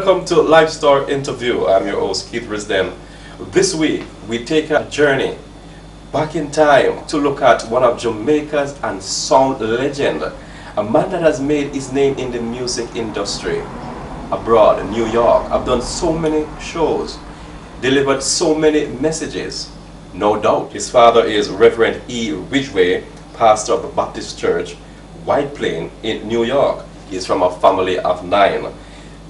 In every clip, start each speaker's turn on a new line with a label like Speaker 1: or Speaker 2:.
Speaker 1: Welcome to Lifestyle Interview. I'm your host, Keith Risden. This week, we take a journey back in time to look at one of Jamaica's and sound legend, a man that has made his name in the music industry abroad, New York. I've done so many shows, delivered so many messages, no doubt. His father is Reverend E. Ridgway, pastor of the Baptist Church, White Plain in New York. He's from a family of 9.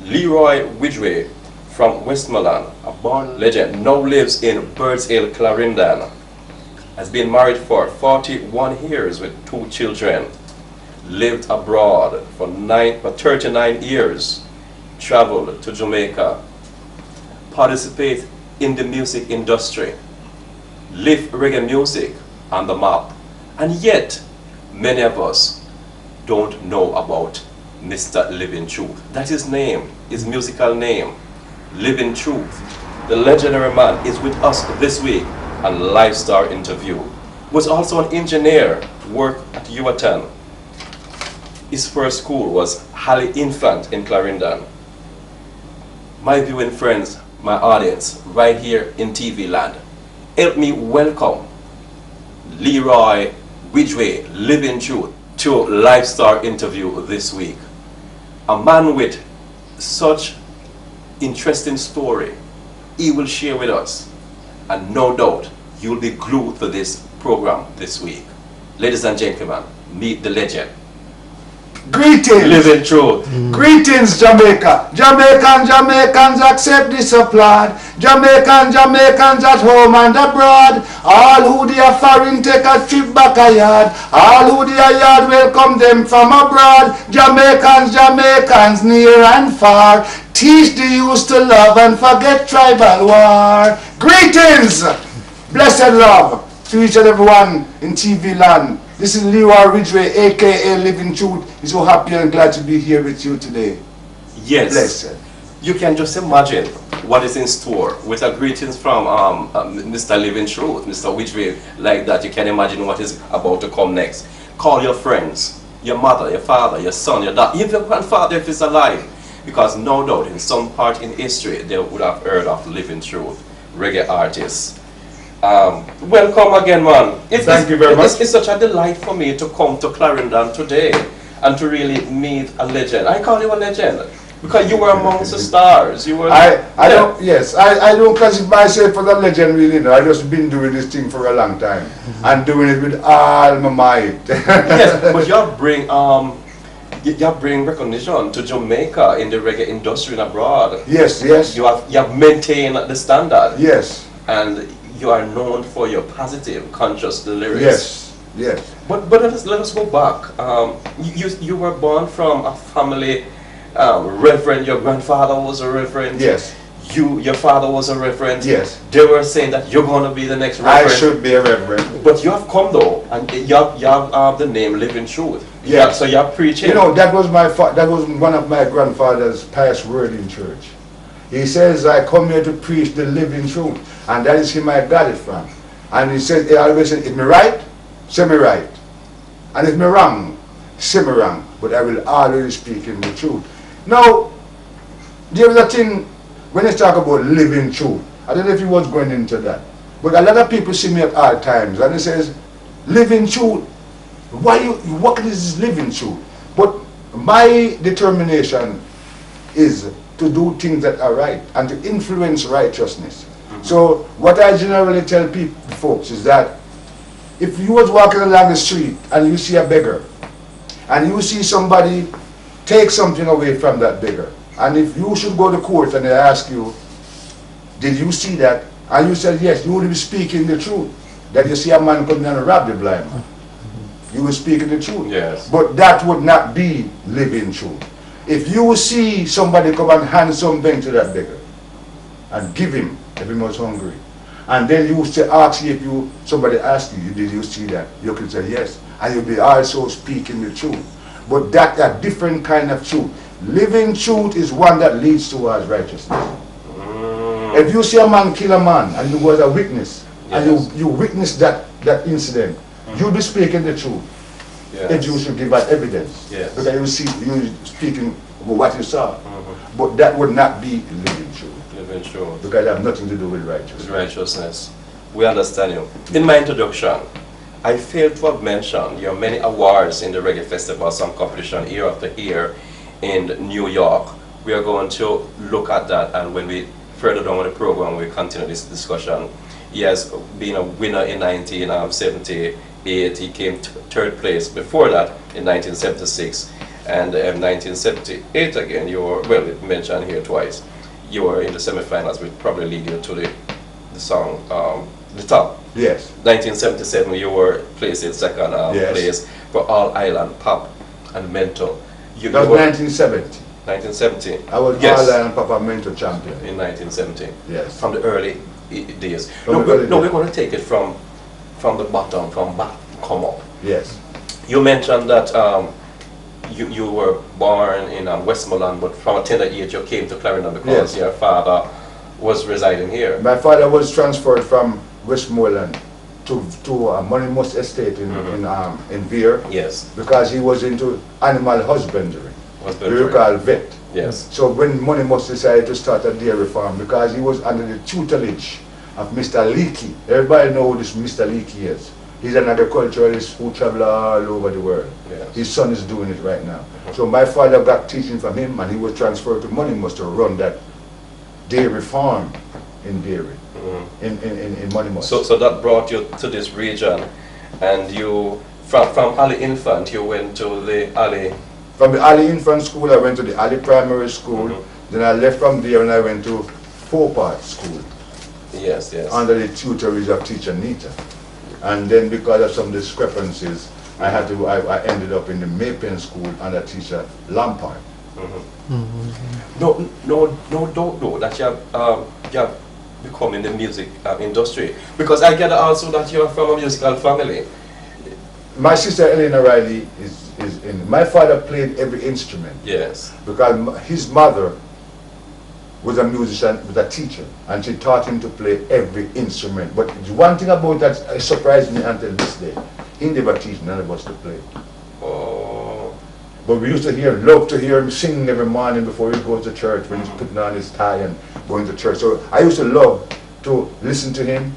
Speaker 1: Leroy Ridgway from Westmoreland, a born legend, now lives in Birds Hill, Clarendon. Has been married for 41 years with 2 children. Lived abroad for 39 years. Traveled to Jamaica. Participate in the music industry. Live reggae music on the map. And yet, many of us don't know about Mr. Living Truth. That's his name, his musical name, Living Truth. The legendary man is with us this week on Lifestyle Interview. Was also an engineer, worked at UATN. His first school was Halley Infant in Clarendon. My viewing friends, my audience, right here in TV land, help me welcome Leroy Ridgway, Living Truth, to Lifestyle Interview this week. A man with such interesting story he will share with us, and no doubt you'll be glued to this program this week. Ladies and gentlemen, meet the legend.
Speaker 2: Greetings!
Speaker 1: Living Truth.
Speaker 2: Greetings, Jamaica! Jamaicans accept this applaud. Jamaicans at home and abroad. All who they are foreign take a trip back a yard. All who they are yard welcome them from abroad. Jamaicans near and far. Teach the youth to love and forget tribal war. Greetings! Blessed love to each and everyone in TV land. This is Leroy Ridgway, aka Living Truth. I'm so happy and glad to be here with you today.
Speaker 1: Yes.
Speaker 2: Blessed.
Speaker 1: You can just imagine what is in store. With a greetings from Mr. Living Truth, Mr. Ridgway, like that. You can imagine what is about to come next. Call your friends, your mother, your father, your son, your dad, even your grandfather if he's alive. Because no doubt in some part in history they would have heard of Living Truth, reggae artists. Welcome again, man.
Speaker 2: Thank you very much.
Speaker 1: It's such a delight for me to come to Clarendon today and to really meet a legend. I call you a legend because you were amongst the stars. You were.
Speaker 2: I don't classify myself as a legend, really. No. I just been doing this thing for a long time and doing it with all my might.
Speaker 1: Yes, but you bring recognition to Jamaica in the reggae industry and abroad.
Speaker 2: Yes.
Speaker 1: You have maintained the standard.
Speaker 2: Yes.
Speaker 1: And you are known for your positive, conscious lyrics.
Speaker 2: Yes.
Speaker 1: But let us go back. You were born from a family, reverend. Your grandfather was a reverend.
Speaker 2: Yes.
Speaker 1: Your father was a reverend.
Speaker 2: Yes.
Speaker 1: They were saying that you're going to be the next reverend.
Speaker 2: I should be a reverend.
Speaker 1: But you have come though, and you have the name Living Truth.
Speaker 2: Yes.
Speaker 1: So you're preaching.
Speaker 2: You know, that was one of my grandfather's pious word in church. He says, I come here to preach the living truth. And that is him I got it from. And he says, he always said, if me right, say me right. And if me wrong, say me wrong. But I will always speak in the truth. Now, there is a thing, when you talk about living truth, I don't know if you was going into that. But a lot of people see me at all times. And he says, living truth, what is living truth? But my determination is to do things that are right and to influence righteousness. So what I generally tell people, folks, is that if you was walking along the street and you see a beggar and you see somebody take something away from that beggar, and if you should go to court and they ask you, did you see that? And you said yes, you would be speaking the truth. That you see a man coming and rob the blind man. You were speaking the truth.
Speaker 1: Yes.
Speaker 2: But that would not be living truth. If you see somebody come and hand something to that beggar and give him if he was hungry, and then you say, ask you if somebody asked you, did you see that? You can say yes, and you'll be also speaking the truth. But that's a different kind of truth. Living truth is one that leads towards righteousness. If you see a man kill a man and you was a witness, yes, and you witness that incident, you'll be speaking the truth. Yes. If you should give us evidence.
Speaker 1: Yes.
Speaker 2: Because you speaking what you saw. But that would not be living truth.
Speaker 1: Living truth.
Speaker 2: Because it have nothing to do with righteousness.
Speaker 1: With righteousness. We understand you. In my introduction, I failed to have mentioned your many awards in the Reggae Festival Song Competition year after year in New York. We are going to look at that, and when we further down with the program, we continue this discussion. He has been a winner in 1978. He came third place before that in 1976. And in 1978 again, you were, well, it mentioned here twice, you were in the semifinals, which probably lead you to the song, the top.
Speaker 2: Yes.
Speaker 1: 1977, you were placed in second place for All Island Pop and Mental.
Speaker 2: That was 1970.
Speaker 1: 1970.
Speaker 2: I was All Island Pop and Mental champion.
Speaker 1: In 1970.
Speaker 2: Yes.
Speaker 1: From the early days.
Speaker 2: We're
Speaker 1: going to take it from the bottom, from back, come up.
Speaker 2: Yes.
Speaker 1: You mentioned that you were born in Westmoreland, but from a tender age you came to Clarendon because your father was residing here.
Speaker 2: My father was transferred from Westmoreland to Moneymus Estate in Veer.
Speaker 1: Yes.
Speaker 2: Because he was into animal husbandry. We call vet.
Speaker 1: Yes.
Speaker 2: So when Moneymus decided to start a dairy farm, because he was under the tutelage of Mr. Leakey. Everybody knows who this Mr. Leakey is. He's an agriculturalist who travels all over the world.
Speaker 1: Yes.
Speaker 2: His son is doing it right now. So my father got teaching from him, and he was transferred to Moneymus to run that dairy farm in Dairy, in Moneymus.
Speaker 1: So that brought you to this region, and you, from Ali Infant, you went to the Ali.
Speaker 2: From the Ali Infant School, I went to the Ali Primary School. Then I left from there and I went to Four-Part School.
Speaker 1: Yes, yes.
Speaker 2: Under the tutorage of teacher Nita. And then because of some discrepancies, I ended up in the Maypen School under teacher Lampard.
Speaker 1: No, don't know that you have become in the music industry, because I gather also that you are from a musical family.
Speaker 2: My sister Elena Riley is in. My father played every instrument.
Speaker 1: Yes.
Speaker 2: Because his mother was a musician, was a teacher, and she taught him to play every instrument. But one thing about that surprised me until this day. He never teach none of us to play.
Speaker 1: Oh.
Speaker 2: But we used to love to hear him sing every morning before he goes to church, when he's putting on his tie and going to church. So I used to love to listen to him,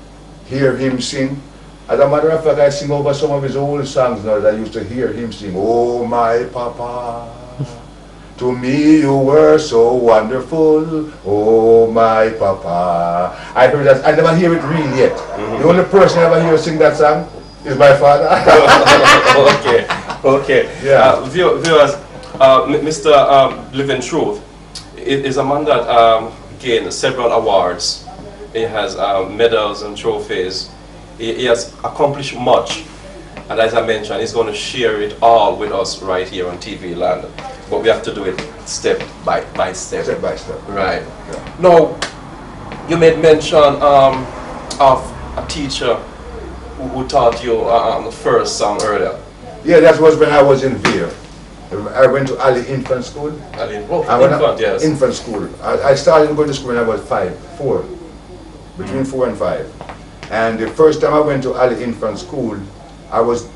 Speaker 2: hear him sing. As a matter of fact, I sing over some of his old songs now that I used to hear him sing. Oh, my papa, to me you were so wonderful. Oh, my papa. I heard that. I never hear it real yet. The only person I ever hear sing that song is my father.
Speaker 1: Okay.
Speaker 2: Yeah.
Speaker 1: Viewers, Mr. Living Truth is a man that gained several awards. He has medals and trophies. He has accomplished much, and as I mentioned, he's going to share it all with us right here on TV Land. But we have to do it step by step.
Speaker 2: Step by step.
Speaker 1: Right.
Speaker 2: Yeah.
Speaker 1: Now, you made mention of a teacher who taught you the first song earlier.
Speaker 2: Yeah, that was when I was in Veer. I went to Ali Infant School.
Speaker 1: Yes.
Speaker 2: Infant School. I started going to school when I was 4, between 4 and 5. And the first time I went to Ali Infant School, I was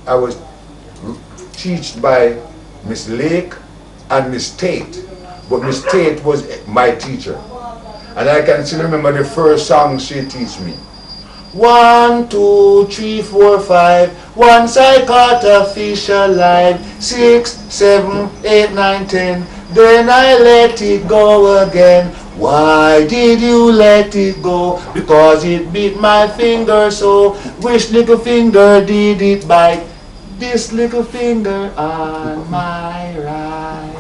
Speaker 2: taught by Miss Lake and Miss Tate. But Miss Tate was my teacher. And I can still remember the first song she taught me. 1, 2, 3, 4, 5. Once I caught a fish alive. 6, 7, 8, 9, 10. Then I let it go again. Why did you let it go? Because it bit my finger so. Which little finger did it bite? This little finger on my right.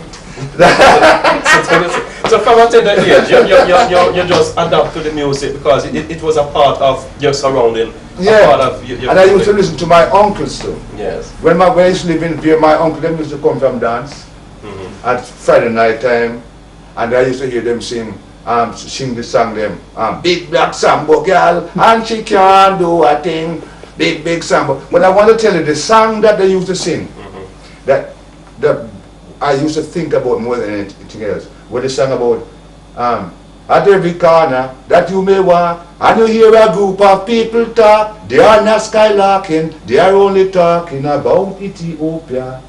Speaker 1: So from a tender age, you just adapt to the music because it was a part of your surrounding.
Speaker 2: Yeah,
Speaker 1: a part of your
Speaker 2: and I used to listen to my uncles too.
Speaker 1: Yes.
Speaker 2: When I used to live in Veer, my uncle them used to come from dance at Friday night time, and I used to hear them sing the song them, Big Black Sambo Girl, and she can't do a thing, big Sambo. But I want to tell you, the song that they used to sing, that I used to think about more than anything else, was the song about, at every corner that you may walk, and you hear a group of people talk, they are not skylarking, they are only talking about Ethiopia.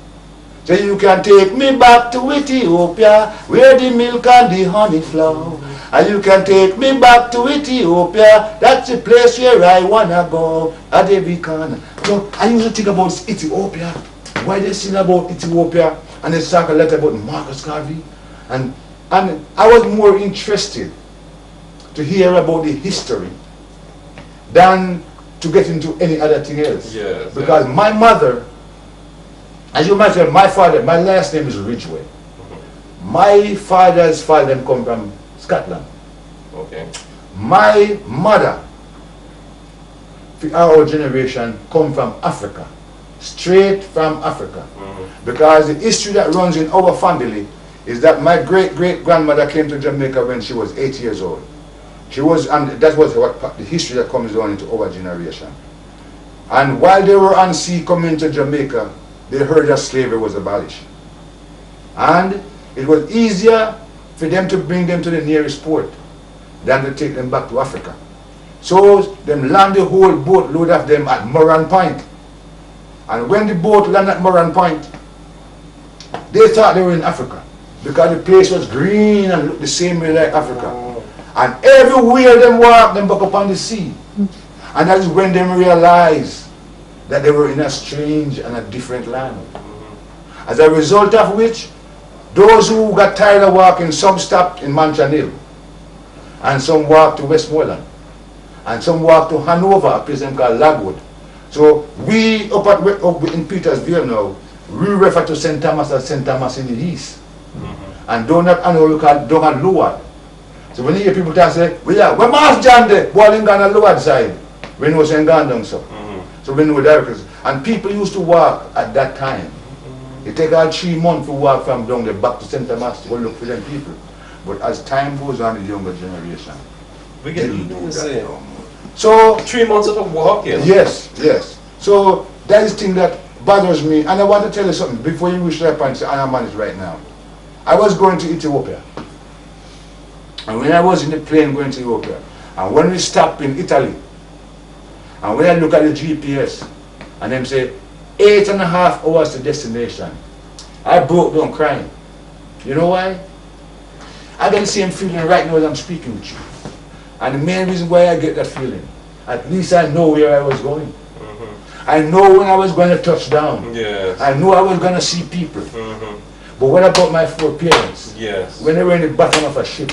Speaker 2: So you can take me back to Ethiopia, where the milk and the honey flow. And you can take me back to Ethiopia, that's the place where I wanna go. Adebikana. So I used to think about Ethiopia. Why they sing about Ethiopia? And they talk a lot about Marcus Garvey. And I was more interested to hear about the history than to get into any other thing else.
Speaker 1: Yes,
Speaker 2: because my mother, as you might tell, my father, my last name is Ridgway. My father's father come from Scotland.
Speaker 1: Okay.
Speaker 2: My mother, our generation, come from Africa. Straight from Africa. Because the history that runs in our family is that my great-great-grandmother came to Jamaica when she was 8 years old. She was, and that was what the history that comes down into our generation. And while they were on sea coming to Jamaica, they heard that slavery was abolished. And it was easier for them to bring them to the nearest port than to take them back to Africa. So them land the whole boat load of them at Moran Point. And when the boat landed at Moran Point, they thought they were in Africa because the place was green and looked the same way like Africa. And everywhere them walk, them back up on the sea. And that is when they realized that they were in a strange and a different land. As a result of which, those who got tired of walking, some stopped in Manchanill, and some walked to Westmoreland, and some walked to Hanover, a place called Lagwood. So we up in Petersville now, we refer to St. Thomas as St. Thomas in the east. And down at Hanover, we call down at Lower. So when you hear people talk, say, well, yeah, where Master John there? Walling down the lower side. We know St. Gandon, so. So we know that. And people used to walk at that time. It take all 3 months to walk from down there back to St. Thomas to go look for them people. But as time goes on, the younger generation,
Speaker 1: we get the same.
Speaker 2: So
Speaker 1: 3 months of walking.
Speaker 2: Yes, yes. So that is the thing that bothers me. And I want to tell you something before you reach that point and say, I am managed right now. I was going to Ethiopia. And when I was in the plane going to Ethiopia, and when we stopped in Italy, and when I look at the GPS, and them say 8.5 hours to destination, I broke down crying. You know why? I get the same feeling right now as I'm speaking with you. And the main reason why I get that feeling, at least I know where I was going. I know when I was going to touch down.
Speaker 1: Yes.
Speaker 2: I know I was going to see people. But what about my 4 parents?
Speaker 1: Yes.
Speaker 2: When they were in the bottom of a ship,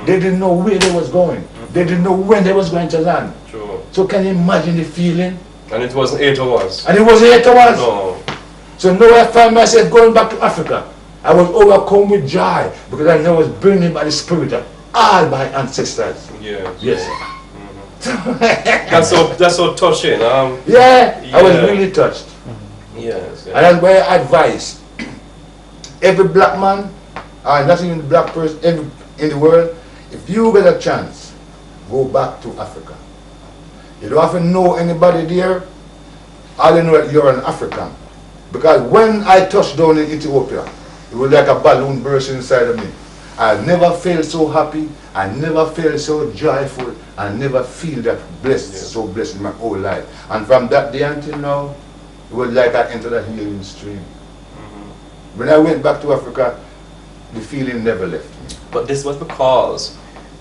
Speaker 2: they didn't know where they was going. They didn't know when they was going to land.
Speaker 1: True.
Speaker 2: So can you imagine the feeling?
Speaker 1: And it wasn't 8 hours.
Speaker 2: And it was 8 hours.
Speaker 1: No.
Speaker 2: So now I find myself going back to Africa. I was overcome with joy because I know I was burning by the spirit of all my ancestors.
Speaker 1: Yes.
Speaker 2: Yes.
Speaker 1: That's so touching.
Speaker 2: Yeah, I was really touched.
Speaker 1: Yes.
Speaker 2: And that's why I advise every black man, not even the black person in the world, if you get a chance, go back to Africa. You don't have to know anybody there. All you know that you're an African. Because when I touched down in Ethiopia, it was like a balloon burst inside of me. I never felt so happy. I never felt so joyful. I never feel that blessed, so blessed in my whole life. And from that day until now, it was like I entered a healing stream. When I went back to Africa, the feeling never left me.
Speaker 1: But this was because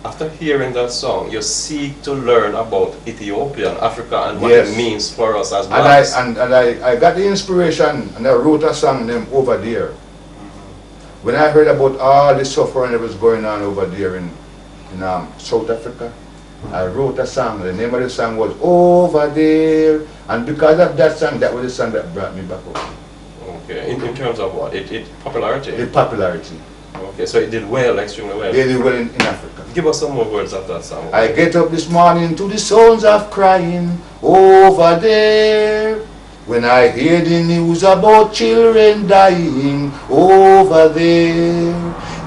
Speaker 1: after hearing that song, you seek to learn about Ethiopia and Africa and what it means for us as blacks.
Speaker 2: And I got the inspiration and I wrote a song named Over There. When I heard about all the suffering that was going on over there in South Africa, I wrote a song. The name of the song was Over There. And because of that song, that was the song that brought me back up.
Speaker 1: Okay, in terms of what? It popularity?
Speaker 2: The popularity.
Speaker 1: Okay, so it did well, extremely well.
Speaker 2: They did well in Africa.
Speaker 1: Give us some more words of that song.
Speaker 2: I get up this morning to the sounds of crying over there. When I hear the news about children dying over there.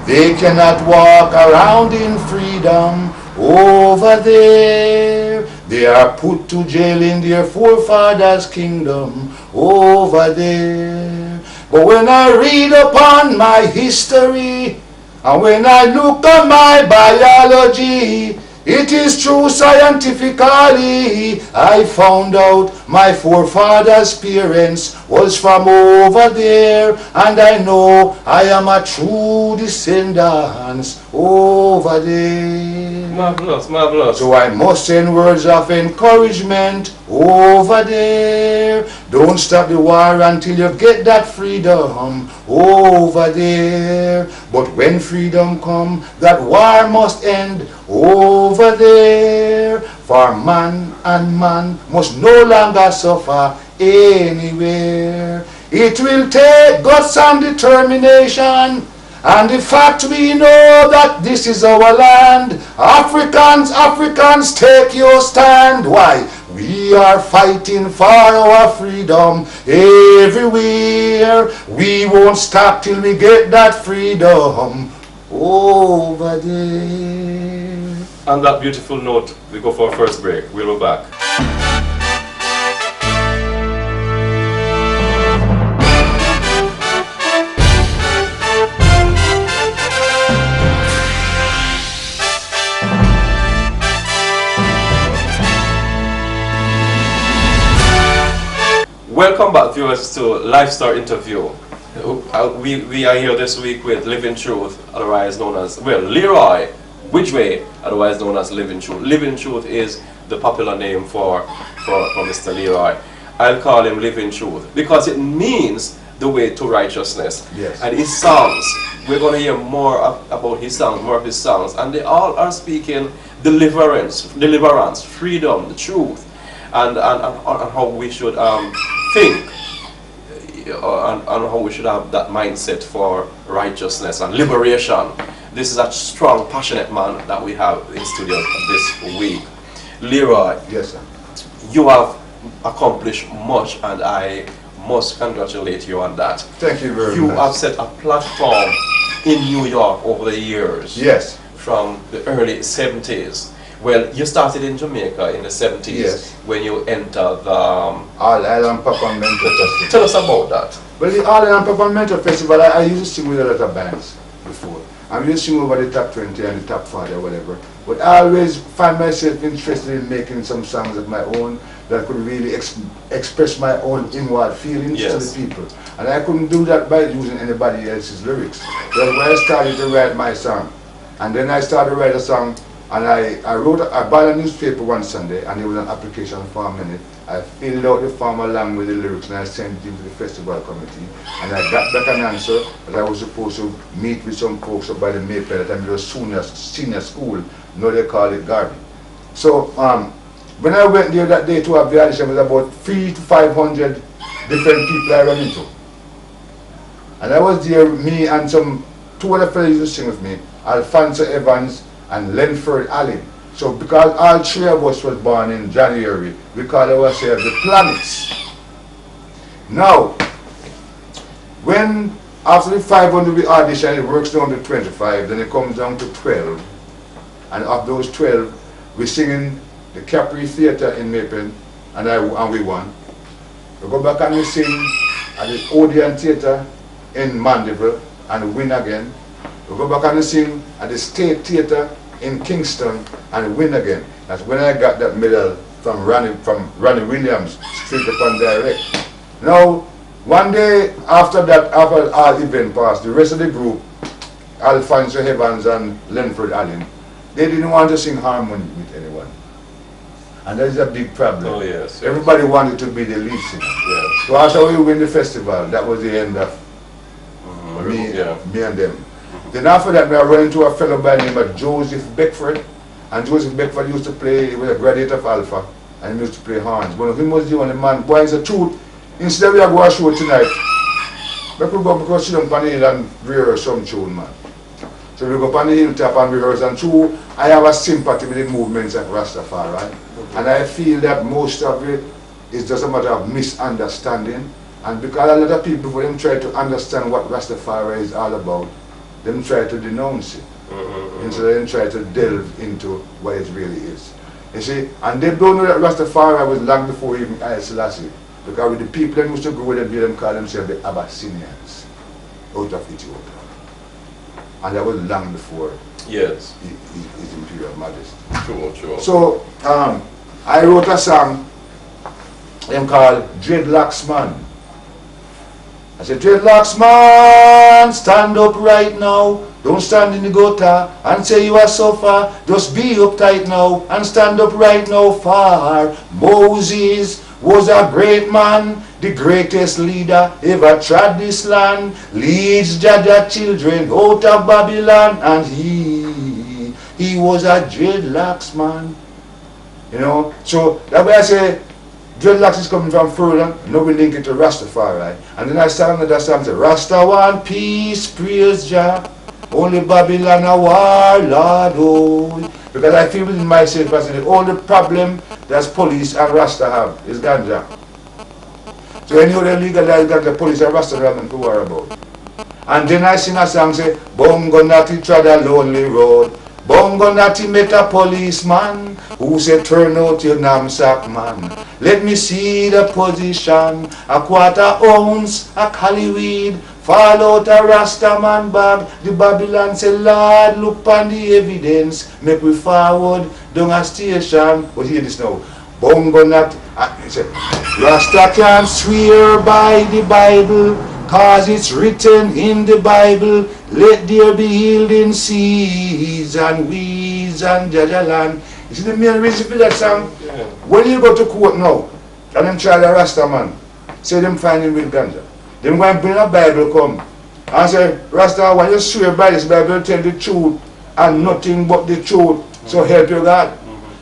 Speaker 2: They cannot walk around in freedom over there. They are put to jail in their forefathers' kingdom over there. But when I read upon my history, and when I look at my biology, It is true scientifically, I found out my forefathers' parents was from over there, and I know I am a true descendant over there.
Speaker 1: Marvelous, marvelous.
Speaker 2: So I must send words of encouragement over there. Don't stop the war until you get that freedom over there. But when freedom come, that war must end over there. For man and man must no longer suffer anywhere. It will take guts and determination, and the fact we know that this is our land. Africans, Africans, take your stand. Why? We are fighting for our freedom everywhere. We won't stop till we get that freedom over there.
Speaker 1: On that beautiful note, we go for our first break. We'll be back. Welcome back, viewers, to Lifestyle Interview. We are here this week with Living Truth, otherwise known as, well, Leroy Widgway, otherwise known as Living Truth. Living Truth is the popular name for Mr. Leroy. I'll call him Living Truth because it means the way to righteousness.
Speaker 2: Yes.
Speaker 1: And his songs, we're going to hear more about his songs, more of his songs, and they all are speaking deliverance, freedom, the truth, and how we should think, and how we should have that mindset for righteousness and liberation. This is a strong, passionate man that we have in studio this week. Leroy,
Speaker 2: Yes, sir.
Speaker 1: you have accomplished much, and I must congratulate you on that.
Speaker 2: Thank you very
Speaker 1: You
Speaker 2: much.
Speaker 1: have set a platform in New York over the years.
Speaker 2: Yes.
Speaker 1: From the early 70s. Well, you started in Jamaica in the 70s.
Speaker 2: Yes.
Speaker 1: When you entered the...
Speaker 2: All Island Papa Mental Festival.
Speaker 1: Tell us about that.
Speaker 2: Well, the All Island Papa Mental Festival, I used to sing with a lot of bands before. I used to sing over the top 20 and the top 40 or whatever. But I always find myself interested in making some songs of my own that could really express my own inward feelings to the people. And I couldn't do that by using anybody else's lyrics. That's why I started to write my song. And then I started to write a song, and I bought a newspaper one Sunday, and there was an application form in it. I filled out the form along with the lyrics, and I sent it into the festival committee. And I got back an answer that I was supposed to meet with some folks up by the Mayfair. At the time it was senior school. Now they call it Garvey. So when I went there that day to have the audition, it was about 300 to 500 different people I ran into. And I was there, me and two other fellows used to sing with me, Alfonso Evans and Lenford Allen. So because all three of us was born in January, we call ourselves the Planets. Now, when after the 500 we audition, it works down to 25, then it comes down to 12. And of those 12, we sing in the Capri Theatre in Maypen, and we won. We go back and we sing at the Odeon Theatre in Mandeville and win again. We go back and we sing at the State Theatre in Kingston and win again. That's when I got that medal from Ronnie Williams, straight upon direct. Now, one day after that, after our event passed, the rest of the group, Alfonso Evans and Lenford Allen, they didn't want to sing harmony with anyone. And that is a big problem.
Speaker 1: Oh, yes.
Speaker 2: Everybody wanted to be the lead singer.
Speaker 1: Yes.
Speaker 2: So after we win the festival, that was the end of me and them. Then after that, I ran into a fellow by the name of Joseph Beckford. And Joseph Beckford used to play, he was a graduate of Alpha, and he used to play horns. But he was the only man, boy, it's the truth. Instead we are going to show tonight, we could go sit down on the hill and rehearse some tune, man. So we go up on the hilltop and rehearse, and true, I have a sympathy with the movements of Rastafari, right? And I feel that most of it is just a matter of misunderstanding. And because a lot of people, for them try to understand what Rastafari is all about, them try to denounce it. Instead of them try to delve into what it really is. You see, and they don't know that Rastafari was long before even Haile Selassie. Because with the people that used to go with them call themselves the Abyssinians out of Ethiopia. And that was long before
Speaker 1: Yes.
Speaker 2: His Imperial Majesty.
Speaker 1: True, true.
Speaker 2: So I wrote a song called Dreadlocks Man. I said, Dreadlocks Man, stand up right now. Don't stand in the gutter and say you are so far. Just be uptight now and stand up right now far. Moses was a great man, the greatest leader ever trod this land. Leads Jaja children out of Babylon, and he was a dreadlocks man. You know, so that's why I say dreadlocks is coming from further. Now we link it to Rastafari. And then I sang another song, say, Rasta want peace, praise Jah. Only Babylon a war, Lord, oh. Because I feel within myself, I say, the only problem that police and Rasta have is ganja. So any other legalized ganja, police and Rasta have nothing to worry about. And then I sing a song, say, Bongo Natty trod a lonely road. Bongo Natty met a policeman who said, turn out your knapsack, man. Let me see the position. A quarter ounce, a cali weed. Fall out a Rasta man bag. The Babylon say, Lord, look on the evidence. Make we forward down a station. But hear this now. Bongo Natty, he said, Rasta can't swear by the Bible, cause it's written in the Bible. Let there be yielding seeds and weeds and jajaland. You see the main reason for that song? Yeah. When you go to court now, and them try the Rasta man, say them find him with ganja. Them go and bring a Bible come and say, Rasta, when you swear by this Bible, tell the truth and nothing but the truth. So help you God.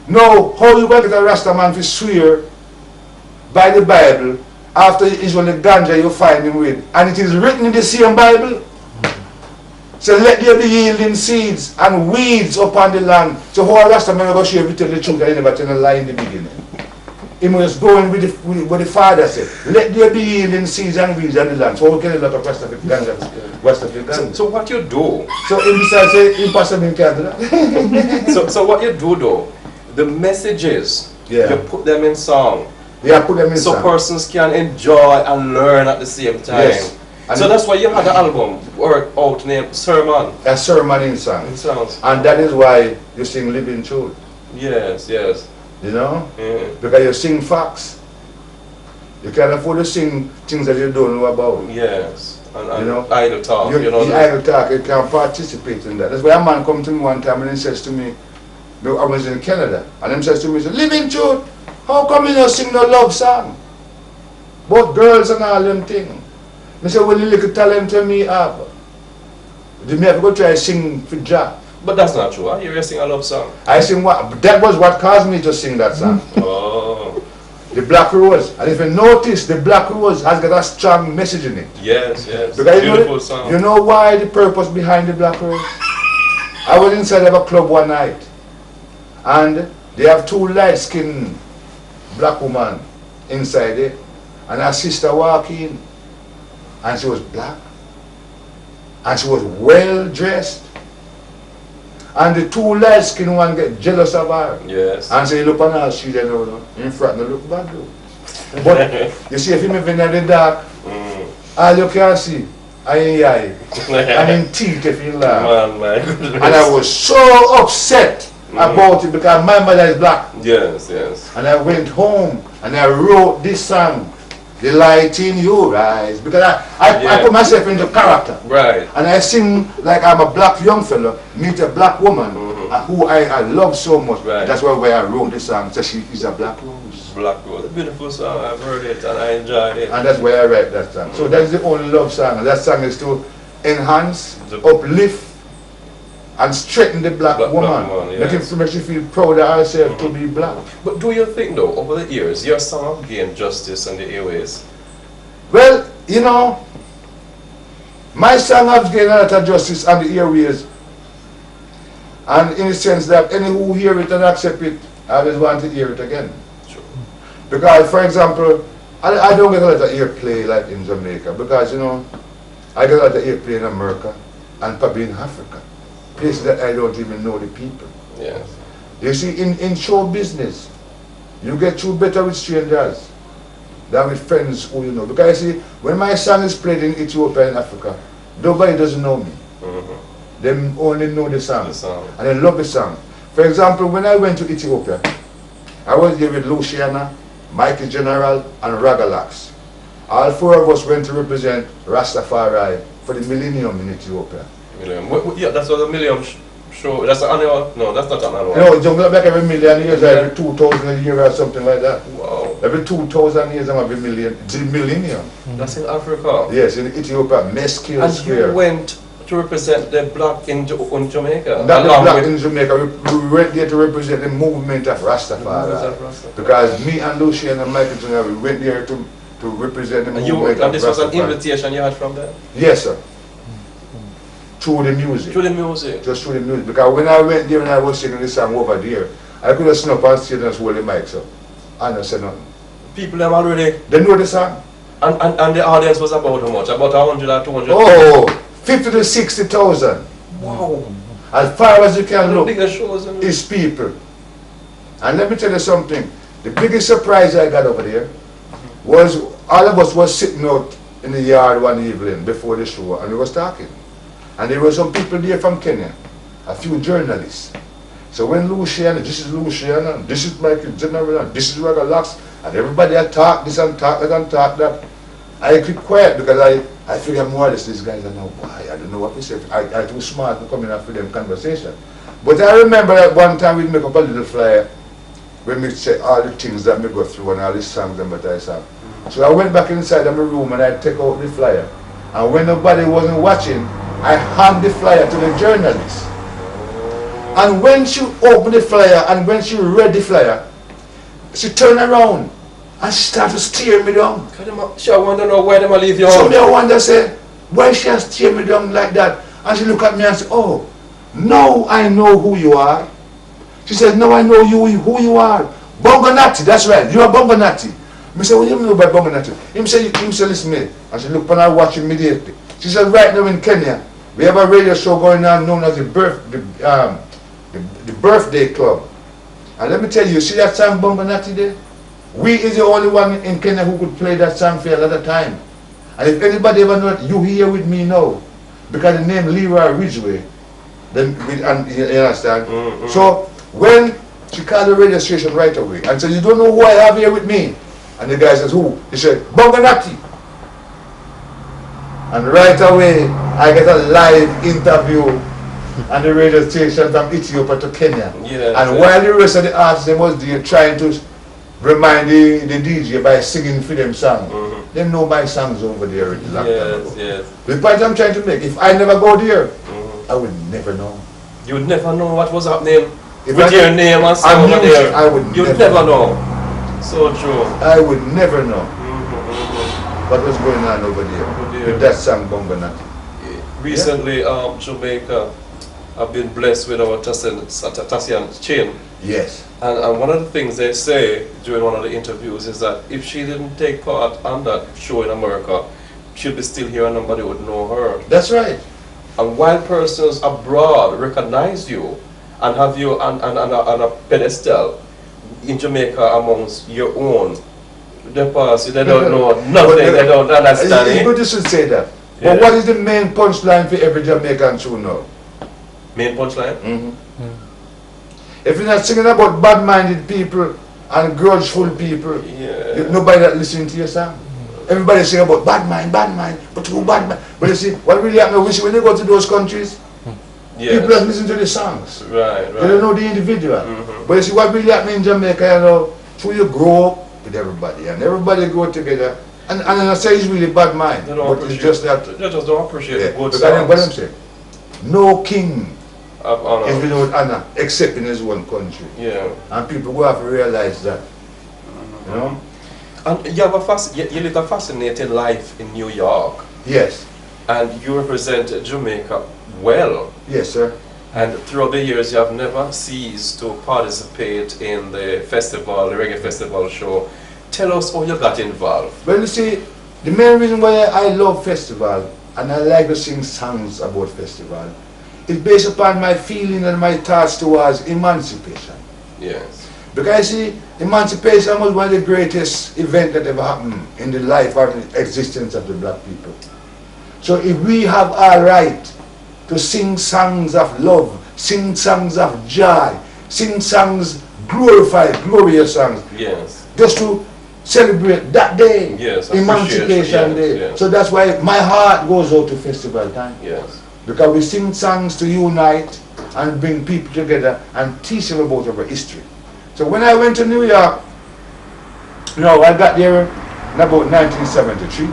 Speaker 2: Now, how you going to get a Rasta man to swear by the Bible after it's only ganja you find him with, and it is written in the same Bible? So let there be yielding seeds and weeds upon the land. So how a Rasta man go sure if you tell the truth and you never tell a lie in the beginning? He must go in with what the Father said. Let there be yielding seeds and weeds on the land. So we get a lot of Rasta ganja.
Speaker 1: So what you do?
Speaker 2: So in this I say impossible can't do that.
Speaker 1: So what you do though? The messages,
Speaker 2: yeah,
Speaker 1: you put them in song.
Speaker 2: Yeah, put them in
Speaker 1: so
Speaker 2: song.
Speaker 1: persons can enjoy and learn at the same time.
Speaker 2: Yes. And
Speaker 1: so that's why you had an album or out named Sermon.
Speaker 2: A sermon in song.
Speaker 1: In songs.
Speaker 2: And that is why you sing Living Truth.
Speaker 1: Yes, yes.
Speaker 2: You know?
Speaker 1: Yeah.
Speaker 2: Because you sing facts. You can't afford to sing things that you don't know about.
Speaker 1: Yes. And
Speaker 2: you know?
Speaker 1: Idle talk.
Speaker 2: You
Speaker 1: know,
Speaker 2: idle talk, you can participate in that. That's why a man come to me one time and he says to me, I was in Canada, and he says to me, Living Truth, how come you don't sing no love song? Both girls and all them things. I said, well, you little talent to me have. Do me have to go try to sing for Jah?
Speaker 1: But that's not true. I hear you sing a love song.
Speaker 2: I sing what? That was what caused me to sing that song.
Speaker 1: Oh.
Speaker 2: The Black Rose. And if you notice, the Black Rose has got a strong message in it.
Speaker 1: Yes, yes.
Speaker 2: Because
Speaker 1: beautiful song.
Speaker 2: You know why the purpose behind the Black Rose? I was inside of a club one night, and they have two light-skinned black women inside it, and her sister walked in, and she was black, and she was well dressed, and the two light-skinned one get jealous of her.
Speaker 1: Yes.
Speaker 2: And say, look on her, she said, no, in front, no look bad though. But you see, if you live in the dark, all you can see, eye, and in teeth if you laugh.
Speaker 1: Man,
Speaker 2: and I was so upset about it because my mother is black.
Speaker 1: Yes, yes.
Speaker 2: And I went home and I wrote this song, The Light in Your Eyes, because I put myself into character.
Speaker 1: Right.
Speaker 2: And I sing like I'm a black young fellow, meet a black woman who I love so much.
Speaker 1: Right.
Speaker 2: That's why I wrote this song, so she is a black rose.
Speaker 1: Black Rose, a beautiful song. I've heard it and I enjoyed it.
Speaker 2: And that's why I write that song. So that's the only love song. And that song is to enhance, uplift, and strengthen the black woman. Yes. Make she feel proud of herself to be black.
Speaker 1: But do you think though, over the years, your song have gained justice on the airways?
Speaker 2: Well, you know, my song has gained a lot of justice on the airways. And in the sense that any who hear it and accept it, I always want to hear it again.
Speaker 1: Sure.
Speaker 2: Because, for example, I don't get a lot of airplay like in Jamaica because, you know, I get a lot of airplay in America and probably in Africa. Places that I don't even know the people.
Speaker 1: Yes.
Speaker 2: You see, in show business, you get through better with strangers than with friends who you know. Because you see, when my song is played in Ethiopia and Africa, nobody doesn't know me. Them only know the song.
Speaker 1: The song.
Speaker 2: And they love the song. For example, when I went to Ethiopia, I was there with Luciana, Michael General, and Ragalax. All four of us went to represent Rastafari for the millennium in Ethiopia.
Speaker 1: Millennium. Yeah, that's what the Millennium show. That's an annual. No, that's not an annual.
Speaker 2: You know, it's jump back every million years, every 2,000 a year or something like that.
Speaker 1: Wow.
Speaker 2: Every 2,000 years, I'm every million. It's the millennium.
Speaker 1: That's in Africa.
Speaker 2: Yes, in Ethiopia, Mesquite
Speaker 1: And
Speaker 2: Square.
Speaker 1: you went to represent the black in Jamaica.
Speaker 2: Not the
Speaker 1: along
Speaker 2: black
Speaker 1: with-
Speaker 2: in Jamaica. We went there to represent the movement of Rastafari.
Speaker 1: Rastafari.
Speaker 2: Because me and Lucian and Michael General, we went there to represent the
Speaker 1: And, you,
Speaker 2: movement
Speaker 1: and
Speaker 2: of
Speaker 1: this was an
Speaker 2: Rastafari.
Speaker 1: invitation you had from them?
Speaker 2: Yes, sir. Through the music.
Speaker 1: Through the music.
Speaker 2: Just through the music. Because when I went there and I was singing this song over there, I could have stood up on stage and just hold the mic up. And I said nothing.
Speaker 1: People them already,
Speaker 2: They know the song.
Speaker 1: and the audience was about how much? About 100 or 200?
Speaker 2: Oh, 50 to 60,000.
Speaker 1: Wow.
Speaker 2: As far as you can look,
Speaker 1: Bigger shows and
Speaker 2: is people. And let me tell you something. The biggest surprise I got over there was all of us was sitting out in the yard one evening before the show and we was talking. And there were some people there from Kenya, a few journalists. So when Luciana, this is Luciana, this is Michael General, and this is Ragalax, and everybody had talked this and talked that and talked that, I keep quiet because I figure more or less these guys are now, why? I don't know what to say. I'm too smart to come in and for them conversation. But I remember that one time we make up a little flyer when we say all the things that we go through and all the songs and what I sang. So I went back inside of my room and I take out the flyer. And when nobody wasn't watching, I hand the flyer to the journalist. And when she opened the flyer and when she read the flyer, she turned around and she started to stare me down.
Speaker 1: She want to know where them leave you.
Speaker 2: So me I wonder say, why she has stare me down like that? And she look at me and say, oh, now I know who you are. She said, now I know who you are. Bongonati, that's right, you are Bongonati. I said, what do you mean by Bongonati? Him say, listen to me. And she looked when I watch immediately. She said, right now in Kenya, we have a radio show going on known as the Birthday Club. And let me tell you, see that song Bongonati there? We is the only one in Kenya who could play that song for a lot of time. And if anybody ever know it, you here with me now. Because the name Leroy Ridgeway, then you understand? So when she called the radio station right away and said, you don't know who I have here with me? And the guy says, who? He said, Bongonati. And right away, I get a live interview on the radio station from Ethiopia to Kenya. And while the rest of the artists they was there trying to remind the DJ by singing for them songs. They know my songs over there in
Speaker 1: Yes.
Speaker 2: The point I'm trying to make, if I never go there, I would never know.
Speaker 1: You would never know what was happening
Speaker 2: If
Speaker 1: with your name and song over there.
Speaker 2: I would
Speaker 1: You'd never know. So true.
Speaker 2: I would never know what was going on over there with that song Bongonati.
Speaker 1: Recently, Jamaica have been blessed with our Tassian chain.
Speaker 2: Yes.
Speaker 1: And one of the things they say during one of the interviews is that if she didn't take part on that show in America, she'd be still here and nobody would know her.
Speaker 2: That's right.
Speaker 1: And while persons abroad recognize you and have you on a pedestal in Jamaica amongst your own, they don't know nothing, they don't understand
Speaker 2: You
Speaker 1: it.
Speaker 2: should say that.
Speaker 1: Yeah.
Speaker 2: But what is the main punchline for every Jamaican to know?
Speaker 1: Main punchline?
Speaker 2: If you're not singing about bad-minded people and grudgeful people, nobody that listens to your song. Everybody sing about bad mind, but who bad mind? But you see, what really happens when you go to those countries, people just listen to the songs.
Speaker 1: Right.
Speaker 2: They don't know the individual. But you see, what really happens in Jamaica, you know, so you grow up with everybody, and everybody go together. And I say it's really bad mind, but it's just that.
Speaker 1: They just don't appreciate the good
Speaker 2: Because
Speaker 1: songs.
Speaker 2: what I'm saying, no king
Speaker 1: Of honor.
Speaker 2: is without honor, except in his own country.
Speaker 1: Yeah.
Speaker 2: And people will have to realize that. You know?
Speaker 1: And you live a fascinating life in New York.
Speaker 2: Yes.
Speaker 1: And you represent Jamaica well.
Speaker 2: Yes, sir.
Speaker 1: And throughout the years, you have never ceased to participate in the festival, the reggae festival show. Tell us how you got involved.
Speaker 2: Well, you see, the main reason why I love festival and I like to sing songs about festival is based upon my feeling and my thoughts towards emancipation.
Speaker 1: Yes.
Speaker 2: Because you see, emancipation was one of the greatest events that ever happened in the life or the existence of the black people. So if we have our right to sing songs of love, sing songs of joy, sing songs, glorious songs.
Speaker 1: Yes.
Speaker 2: Just to celebrate that day,
Speaker 1: Yes,
Speaker 2: Emancipation Day.
Speaker 1: yes.
Speaker 2: So that's why my heart goes out to festival time.
Speaker 1: Yes.
Speaker 2: Because we sing songs to unite and bring people together and teach them about our history. So when I went to New York, I got there in about 1973,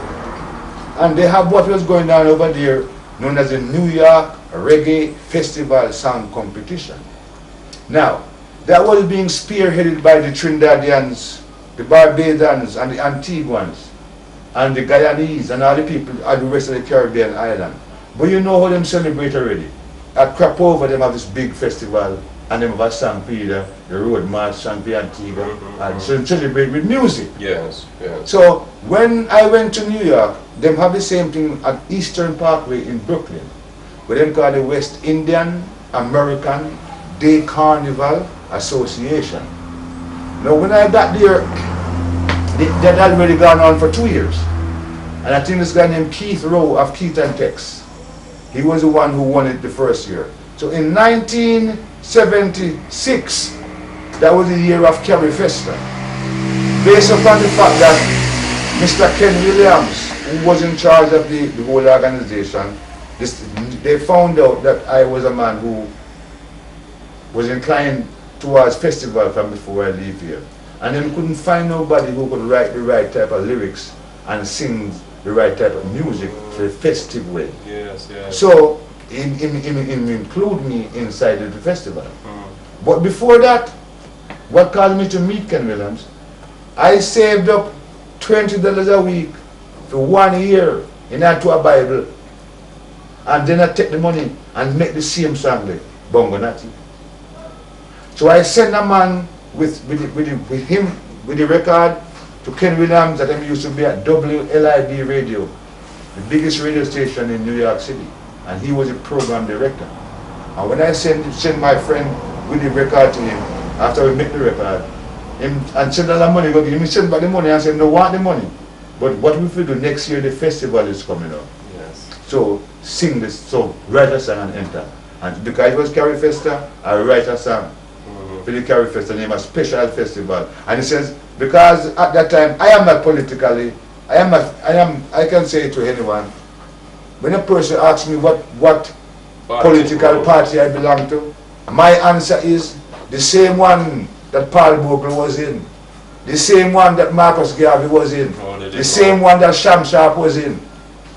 Speaker 2: and they have what was going on over there known as the New York Reggae Festival Song Competition. Now, that was being spearheaded by the Trinidadians, the Barbadians, and the Antiguans, and the Guyanese, and all the people at the rest of the Caribbean island. But you know how them celebrate already. At Crapova, them have this big festival, and them have a song for the road march song for Antigua, and so they celebrate with music.
Speaker 1: Yes, yes.
Speaker 2: So when I went to New York, them have the same thing at Eastern Parkway in Brooklyn, where them call the West Indian American Day Carnival Association. Now when I got there, that had already gone on for 2 years. And I think this guy named Keith Rowe of Keith and Tex, he was the one who won it the first year. So in 1976, that was the year of Kerry Festa. Based upon the fact that Mr. Ken Williams, who was in charge of the whole organization, they found out that I was a man who was inclined towards festival from before I leave here. And then couldn't find nobody who could write the right type of lyrics and sing the right type of music for a festive way.
Speaker 1: Yes, yes.
Speaker 2: So, include me inside of the festival. But before that, what caused me to meet Ken Williams, I saved up $20 a week for 1 year into a Bible, and then I take the money and make the same song like Bongo Natty. So I sent a man with the record to Ken Williams that used to be at WLIB Radio, the biggest radio station in New York City, and he was a program director. And when I sent my friend with the record to him, after we make the record, and send all the money, go give him, send back the money and said, no, want the money. But what we do next year, the festival is coming up.
Speaker 1: Yes.
Speaker 2: So sing this, so write a song and enter. And because it was Carry Festa, I write a song for the Carry Festa, name a special festival. And he says, because at that time, I am not politically, I can say to anyone, when a person asks me what political party I belong to, my answer is the same one that Paul Bogle was in, the same one that Marcus Garvey was in, the same one that Sham Sharp was in.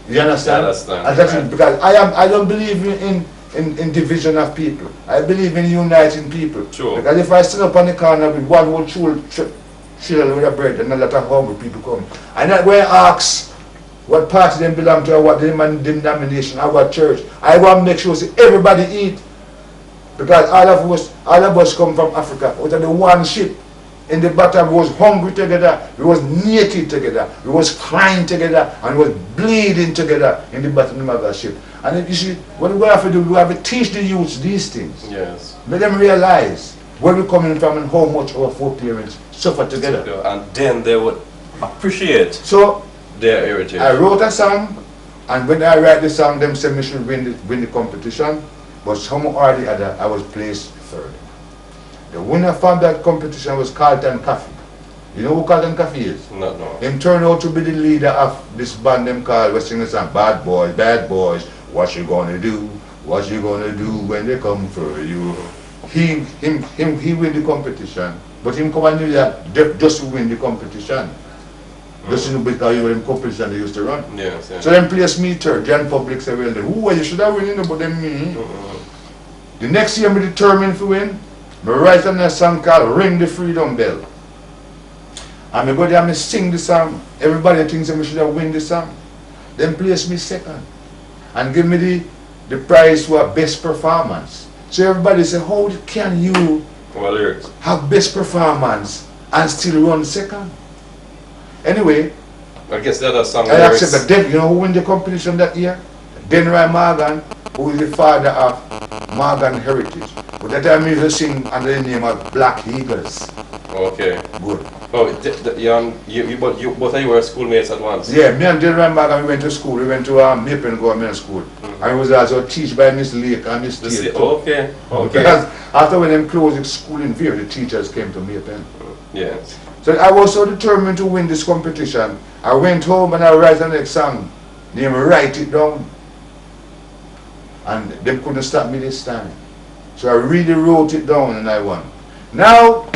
Speaker 2: You understand?
Speaker 1: I understand.
Speaker 2: And that's it, because I don't believe in division of people. I believe in uniting people.
Speaker 1: Sure.
Speaker 2: Because if I stand up on the corner with one whole children with a bread and a lot of hungry people come, and that way I ask what party they belong to, or what denomination, or what church, I want to make sure everybody eat. Because all of us come from Africa. We are the one ship in the bottom. We was hungry together, we was naked together, we was crying together, and we was bleeding together in the bottom of the ship. And you see, what we have to do, we have to teach the youths these things.
Speaker 1: Yes.
Speaker 2: Make them realize where we're coming from and how much our foreparents suffer together.
Speaker 1: And then they would appreciate their heritage.
Speaker 2: I wrote a song, and when I write the song, them said me should win the competition. But somehow or the other, I was placed third. The winner from that competition was Carlton Coffee. You know who Carlton Coffee is?
Speaker 1: No.
Speaker 2: Him turned out to be the leader of this band them called, we sing the song, Bad Boys, what you gonna do? What you gonna do when they come for you? He win the competition, but him come and New York just to win the competition. Just because you were in competition they used to run.
Speaker 1: Yes, yes.
Speaker 2: So them place me third. Jan Public said, well, then, who you should have win, but then me. The next year, I determined to win. I write on a song called Ring the Freedom Bell. And I go there and I sing the song. Everybody thinks I should have win the song. Then place me second. And give me the prize for best performance. So everybody say, how can you have best performance and still run second? Anyway,
Speaker 1: I guess that is some
Speaker 2: I accept that. Then, you know who won the competition that year? Denry Morgan, who is the father of Morgan Heritage. But that time he used to sing under the name of Black Eagles.
Speaker 1: Okay.
Speaker 2: Good.
Speaker 1: Oh, but you both of you were schoolmates at once?
Speaker 2: Yeah, me and Dylan Bag, we went to school. We went to Maple Government School. I was also taught by Miss Lake and Miss Tate.
Speaker 1: Okay, okay.
Speaker 2: Because after when them closed the school in Veer, the teachers came to Maple.
Speaker 1: Yes.
Speaker 2: So I was so determined to win this competition. I went home and I write the next song. Name Write It Down. And they couldn't stop me this time. So I really wrote it down and I won. Now,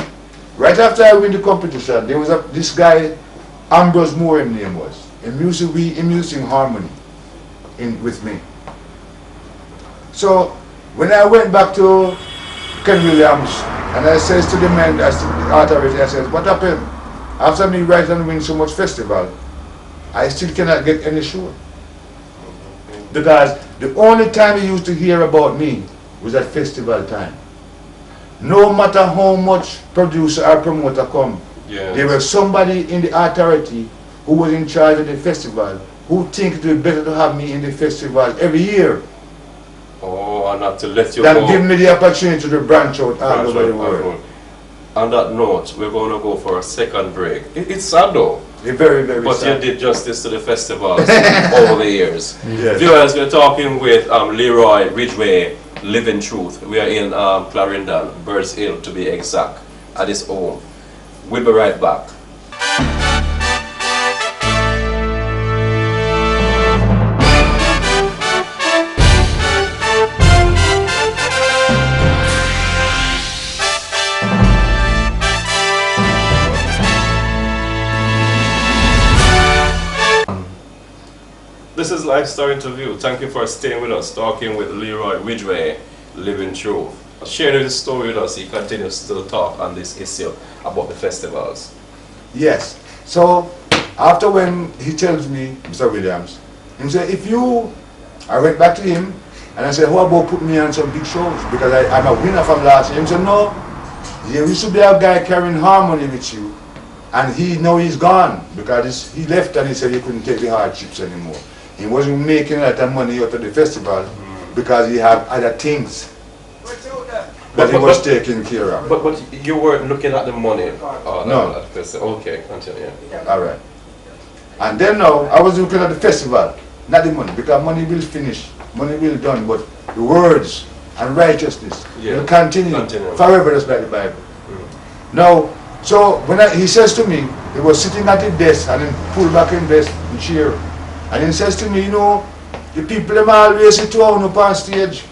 Speaker 2: right after I win the competition, there was this guy, Ambrose Moore, his name was. He using harmony with me. So when I went back to Ken Williams, and I says to the men, the authority, I said, what happened? After me write and win so much festival, I still cannot get any show. Because the only time you used to hear about me was at festival time. No matter how much producer or promoter come, there was somebody in the authority who was in charge of the festival who think it would be better to have me in the festival every year.
Speaker 1: Oh, and not to let you
Speaker 2: than
Speaker 1: go.
Speaker 2: give me the opportunity to branch out all over the world.
Speaker 1: On that note, we're going to go for a second break. It's sad though.
Speaker 2: It's very, very
Speaker 1: but
Speaker 2: sad.
Speaker 1: You did justice to the festivals over the years.
Speaker 2: Yes.
Speaker 1: Viewers, we're talking with Leroy Ridgway, Living Truth. We are in Clarendon, Birds Hill to be exact, at his home. We'll be right back. This is Lifestyle Interview. Thank you for staying with us, talking with Leroy Ridgway, Living Truth. Sharing his story with us, he continues to talk on this issue about the festivals.
Speaker 2: Yes. So, after when he tells me, Mr. Williams, he said, I went back to him and I said, how about putting me on some big shows? Because I'm a winner from last year. He said, no, there used to be a guy carrying harmony with you. And now he's gone because he left and he said he couldn't take the hardships anymore. He wasn't making a lot of money out of the festival because he had other things that he was taking care of.
Speaker 1: But you weren't looking at the money?
Speaker 2: No.
Speaker 1: At the festival. Okay, continue.
Speaker 2: Alright. And then now, I was looking at the festival, not the money, because money will finish, money will done, but the words and righteousness will continue forever, just like the Bible. Now, so when he says to me, he was sitting at the desk and then pulled back in desk and chair. And he says to me, you know, the people them always sit down up on stage.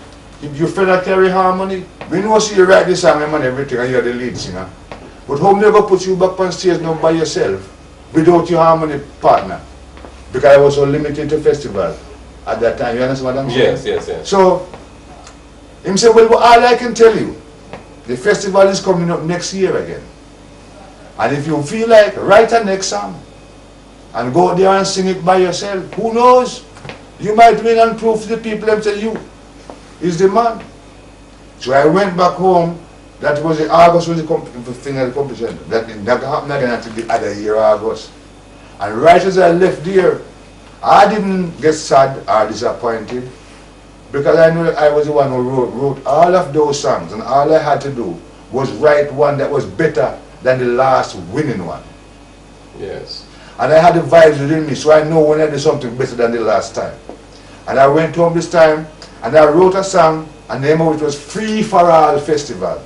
Speaker 2: If you fella carry harmony, we know see you write the song and everything and you're the lead singer. But how never put you back on stage now by yourself without your harmony partner? Because I was so limited to festival at that time. You understand what I'm saying?
Speaker 1: Yes, yes, yes.
Speaker 2: So he said, well, all I can tell you, the festival is coming up next year again. And if you feel like, write a next song and go there and sing it by yourself. Who knows? You might win and prove to the people and tell you is the man. So I went back home. That was in August was the final competition. That happened again until the other year, August. And right as I left there, I didn't get sad or disappointed because I knew that I was the one who wrote all of those songs, and all I had to do was write one that was better than the last winning one.
Speaker 1: Yes.
Speaker 2: And I had the vibes within me, so I know when I do something better than the last time. And I went home this time, and I wrote a song, and the name of it was Free for All Festival.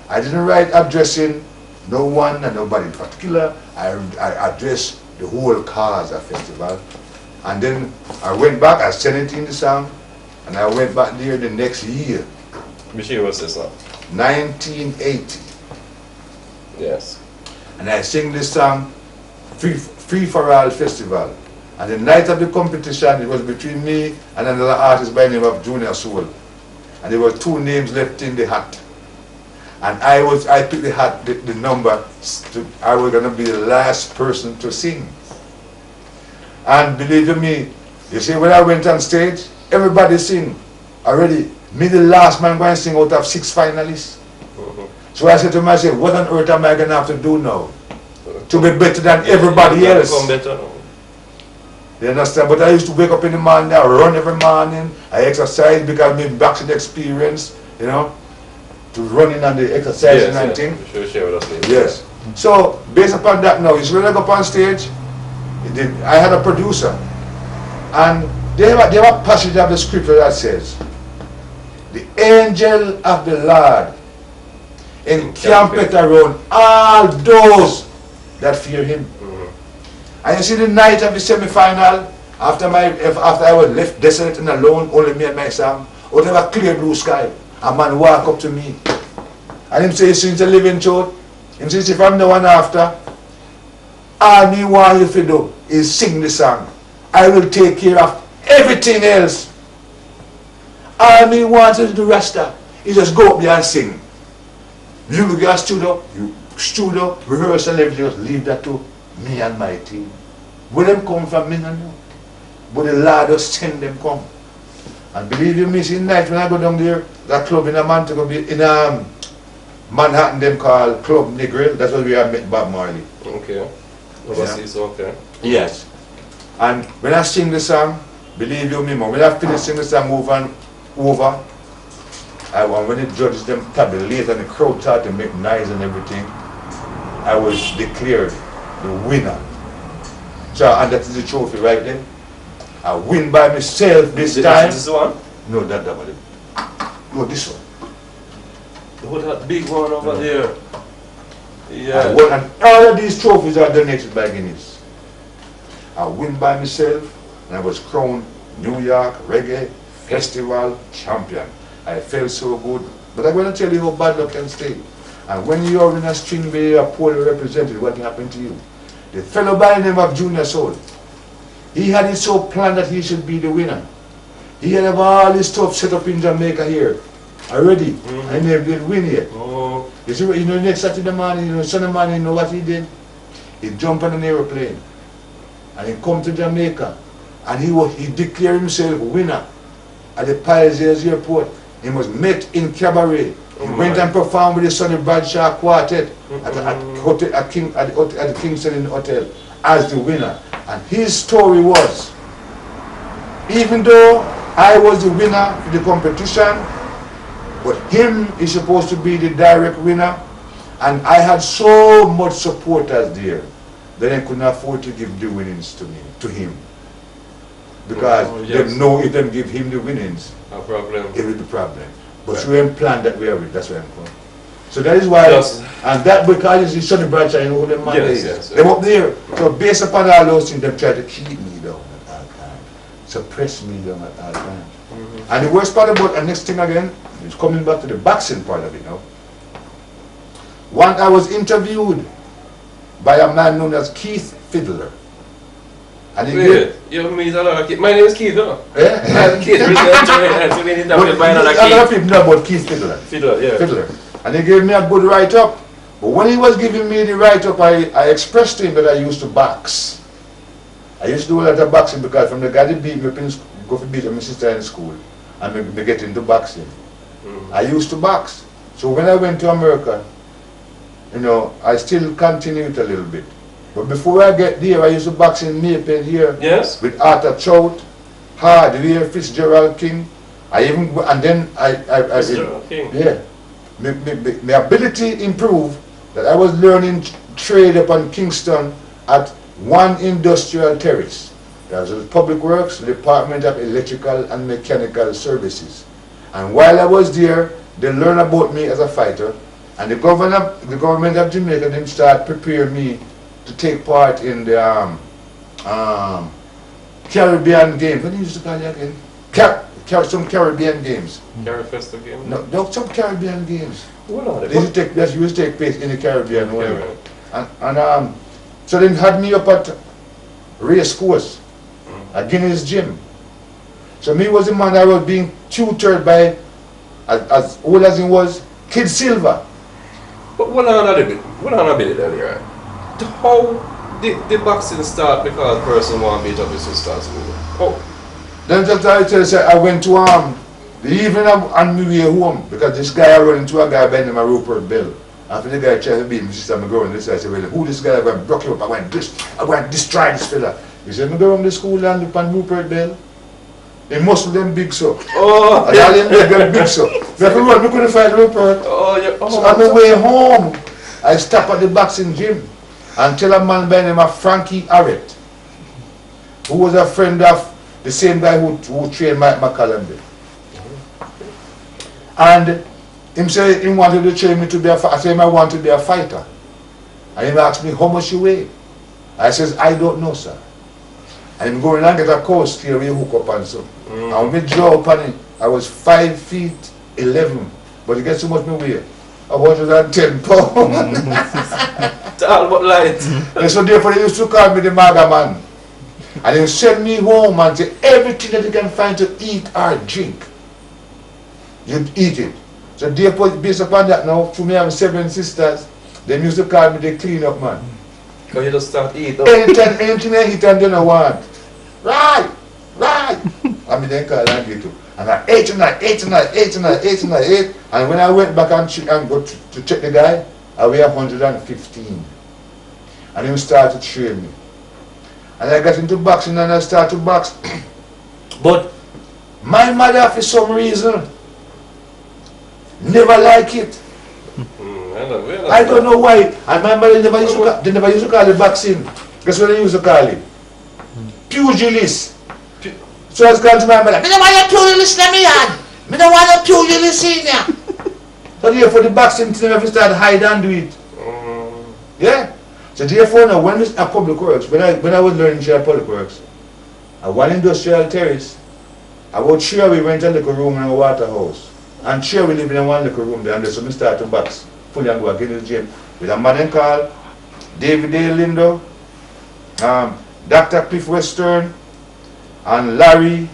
Speaker 2: I didn't write addressing no one and nobody in particular. I addressed the whole cause of festival. And then I went back, I sent it in the song, and I went back there the next year.
Speaker 1: Which year was this now?
Speaker 2: 1980.
Speaker 1: Yes.
Speaker 2: And I sing this song, Free for All Festival. And the night of the competition, it was between me and another artist by the name of Junior Soul. And there were two names left in the hat. And I picked the hat, the number, I was going to be the last person to sing. And believe you me, you see, when I went on stage, everybody sing already. Me, the last man, going to sing out of 6 finalists. So I said to myself, what on earth am I going to have to do now to be better than everybody else?
Speaker 1: Become better now.
Speaker 2: You understand? But I used to wake up in the morning, I run every morning, I exercise because my boxing experience, you know, to running and the exercising and things.
Speaker 1: Sure, share with us later.
Speaker 2: Yes. So, based upon that now, it's when I go up on stage, I had a producer, and they have a passage of the scripture that says, the angel of the Lord encampeth around all those that fear him. And you see the night of the semi-final, after I was left desolate and alone, only me and my son, out of a clear blue sky, a man walk up to me. And him say, since a living truth, him says, if I'm the one after, all me want you to do is sing the song. I will take care of everything else. All me want you to do, Rasta, is just go up there and sing. You get studio, rehearsal, everything, just leave that to me and my team. Where them come from, me no know. But the Lord just send them come. And believe you me, see night when I go down there, that club in Manhattan, them called Club Negril. That's what we have met Bob Marley.
Speaker 1: Okay. Overseas, okay.
Speaker 2: Yes. And when I sing the song, believe you me, when I finish singing the song over, when the judges them tabulate and the crowd started to make noise and everything, I was declared the winner. So, and that is the trophy right there. I win by myself this time.
Speaker 1: This one?
Speaker 2: No, that one. No, this one.
Speaker 1: Oh, that big one over there. Yeah.
Speaker 2: I won, and all of these trophies are donated by Guinness. I win by myself, and I was crowned New York Reggae Festival champion. I felt so good. But I'm going to tell you how bad luck can stay. And when you are in a string where you are poorly represented, what happened to you? The fellow by the name of Junior Soul, he had it so planned that he should be the winner. He had all his stuff set up in Jamaica here already, and they didn't win yet.
Speaker 1: Oh.
Speaker 2: You see, next Saturday morning, Sunday morning, you know what he did? He jumped on an aeroplane, and he come to Jamaica, and he declared himself winner at the Palace Airport. He was met in cabaret. He went and performed with the Sonny Bradshaw Quartet at the Kingston Hotel as the winner. And his story was, even though I was the winner for the competition, but him is supposed to be the direct winner, and I had so much supporters there that I couldn't afford to give the winnings to him. Because they know if they give him the winnings, it will be a problem. But we haven't planned that way of it, that's where I'm from. So that is why, and that because it's Sonny Bradshaw, you know who them man is. Them up there. So based upon all those things, they try to keep me down at all times. Suppress me down at all times. And the worst part about, and next thing again, is coming back to the boxing part of it now. One, I was interviewed by a man known as Keith Fiddler. And he
Speaker 1: my name is Keith, though.
Speaker 2: Yeah?
Speaker 1: Keith,
Speaker 2: other people know about Keith Fiddler.
Speaker 1: Fiddler.
Speaker 2: And he gave me a good write-up. But when he was giving me the write-up, I expressed to him that I used to box. I used to do a lot of boxing because from the guy that beat me up go for beat my sister in school, and me get into boxing. I used to box. So when I went to America, you know, I still continued a little bit. But before I get there, I used to box in Maypen here.
Speaker 1: Yes.
Speaker 2: With Arthur Choate, Hardware, Fitzgerald King.
Speaker 1: Fitzgerald King.
Speaker 2: Yeah. My ability improved that I was learning trade upon Kingston at One Industrial Terrace. That was the Public Works, Department of Electrical and Mechanical Services. And while I was there, they learned about me as a fighter, and the government of Jamaica then started preparing me to take part in the Caribbean Games. What do you used to call it again? Some Caribbean Games.
Speaker 1: Carifesta Games?
Speaker 2: No, some Caribbean Games.
Speaker 1: What are
Speaker 2: They used to take place in the Caribbean. And so they had me up at race course, at Guinness Gym. So me was the man that was being tutored by, as old as he was, Kid Silver.
Speaker 1: But what on a bit earlier? How did the boxing start because a person want to beat up his sisters? Oh.
Speaker 2: Then just I tell you, I went to the evening on my way home, because this guy I run into a guy by the name of Rupert Bell. After the guy tried to beat me, sister, I'm going this. I said, well, who this guy? I'm going to block you up. I'm going to destroy this fella. He said, I'm going to the school and look on Rupert Bell. He muscle them big so.
Speaker 1: Oh,
Speaker 2: and all them big so. If I run, I couldn't find Rupert.
Speaker 1: Oh, yeah.
Speaker 2: So on the way home, I stop at the boxing gym and tell a man by the name of Frankie Arrett, who was a friend of the same guy who trained Mike McCallum. And him say he wanted to train me to be a fighter. I said I want to be a fighter. And he asked me how much you weigh. I says I don't know, sir. And I'm going and get a coach here where you hook up and so. And when we draw up on it, I was 5 feet 11. But you get so much me weigh. 110 pounds.
Speaker 1: Tall but light.
Speaker 2: And so therefore they used to call me the Maga man. And they send me home and say everything that you can find to eat or drink, you eat it. So therefore based upon that now, for me I have 7 sisters, they used to call me the clean up man.
Speaker 1: Because you just start eating.
Speaker 2: Anything I eat and then I want. Right. I mean then call and get to. And I ate and I ate and I ate and I ate and I ate. And when I went back and go to check the guy, I weighed 115. And he started to train me. And I got into boxing and I started to box. But my mother, for some reason, never liked it. I don't know why. And my mother never used to call it boxing. Guess what they used to call it? Pugilist. So I was calling to my mother, I don't want no pugilist in my yard. I don't want no pugilist in here. So therefore the boxing team have to start hide and do it. Yeah? So therefore now when at Public Works, when I was learning here at Public Works, at one industrial terrace, about 3 we went to a little room in a water house. And 3 we live in one little room there, and so we start to box fully and go again to the gym. With a man called David A. Lindo, Dr. Cliff Western, and Larry,